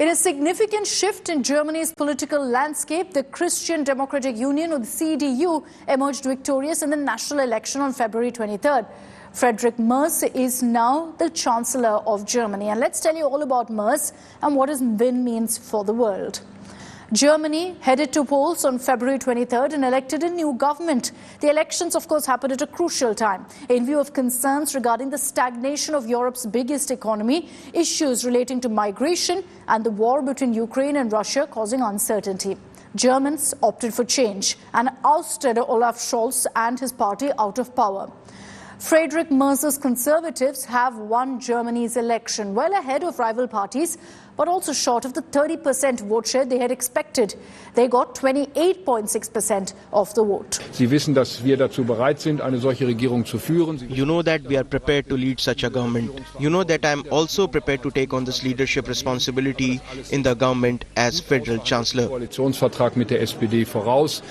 In a significant shift in Germany's political landscape, the Christian Democratic Union, or the CDU, emerged victorious in the national election on February 23rd. Frederick Merz is now the Chancellor of Germany. And let's tell you all about Merz and what his win means for the world. Germany headed to polls on February 23rd and elected a new government. The elections, of course, happened at a crucial time in view of concerns regarding the stagnation of Europe's biggest economy, issues relating to migration and the war between Ukraine and Russia causing uncertainty. Germans opted for change and ousted Olaf Scholz and his party out of power. Frederick Merz's Conservatives have won Germany's election, well ahead of rival parties, but also short of the 30% vote share they had expected. They got 28.6% of the vote. Sie wissen, dass wir dazu bereit sind, eine solche Regierung zu führen. You know that we are prepared to lead such a government. You know that I am also prepared to take on this leadership responsibility in the government as Federal Chancellor. Koalitionsvertrag mit der SPD voraus.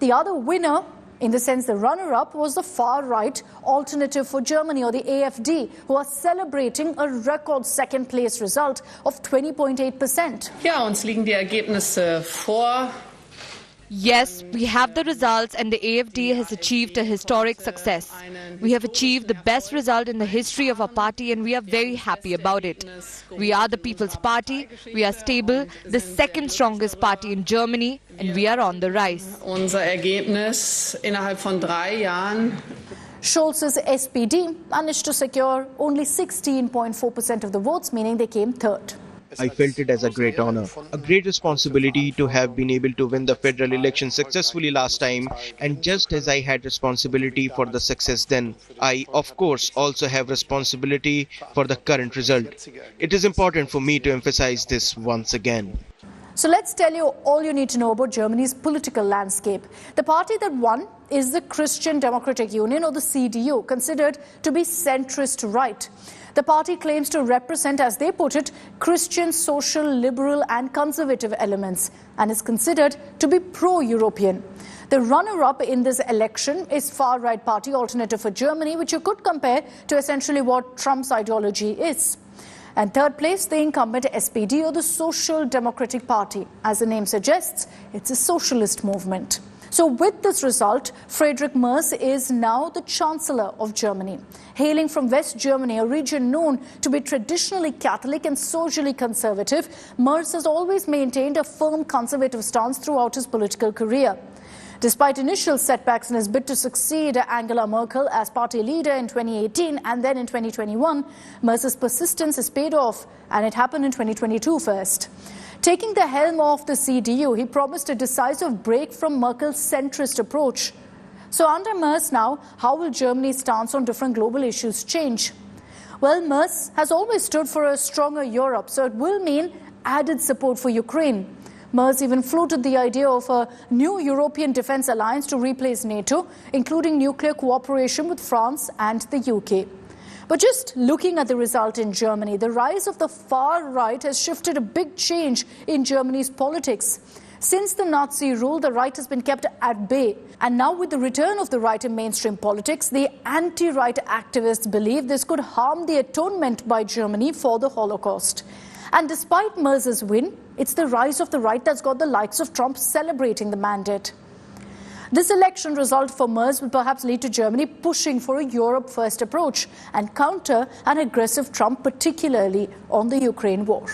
The other winner, in the sense the runner-up, was the far-right Alternative for Germany, or the AfD, who are celebrating a record second-place result of 20.8%. Ja, uns liegen die Ergebnisse vor. Yes, we have the results, and the AfD has achieved a historic success. We have achieved the best result in the history of our party, and we are very happy about it. We are the People's Party, we are stable, the second strongest party in Germany, and we are on the rise. Unser Ergebnis innerhalb von 3 Jahren. Scholz's SPD managed to secure only 16.4% of the votes, meaning they came third. I felt it as a great honor, a great responsibility to have been able to win the federal election successfully last time, and just as I had responsibility for the success then, I of course also have responsibility for the current result. It is important for me to emphasize this once again. So let's tell you all you need to know about Germany's political landscape. The party that won is the Christian Democratic Union, or the CDU, considered to be centrist right. The party claims to represent, as they put it, Christian, social, liberal and conservative elements, and is considered to be pro-European. The runner-up in this election is far-right party Alternative for Germany, which you could compare to essentially what Trump's ideology is. And third place, the incumbent SPD, or the Social Democratic Party. As the name suggests, it's a socialist movement. So with this result, Frederick Merz is now the Chancellor of Germany. Hailing from West Germany, a region known to be traditionally Catholic and socially conservative, Merz has always maintained a firm conservative stance throughout his political career. Despite initial setbacks in his bid to succeed Angela Merkel as party leader in 2018 and then in 2021, Merz's persistence has paid off, and it happened in 2022 first. Taking the helm of the CDU, he promised a decisive break from Merkel's centrist approach. So under Merz now, how will Germany's stance on different global issues change? Well, Merz has always stood for a stronger Europe, so it will mean added support for Ukraine. Merz even floated the idea of a new European defence alliance to replace NATO, including nuclear cooperation with France and the UK. But just looking at the result in Germany, the rise of the far right has shifted a big change in Germany's politics. Since the Nazi rule, the right has been kept at bay. And now with the return of the right in mainstream politics, the anti-right activists believe this could harm the atonement by Germany for the Holocaust. And despite Merz's win, it's the rise of the right that's got the likes of Trump celebrating the mandate. This election result for Merz will perhaps lead to Germany pushing for a Europe-first approach and counter an aggressive Trump, particularly on the Ukraine war.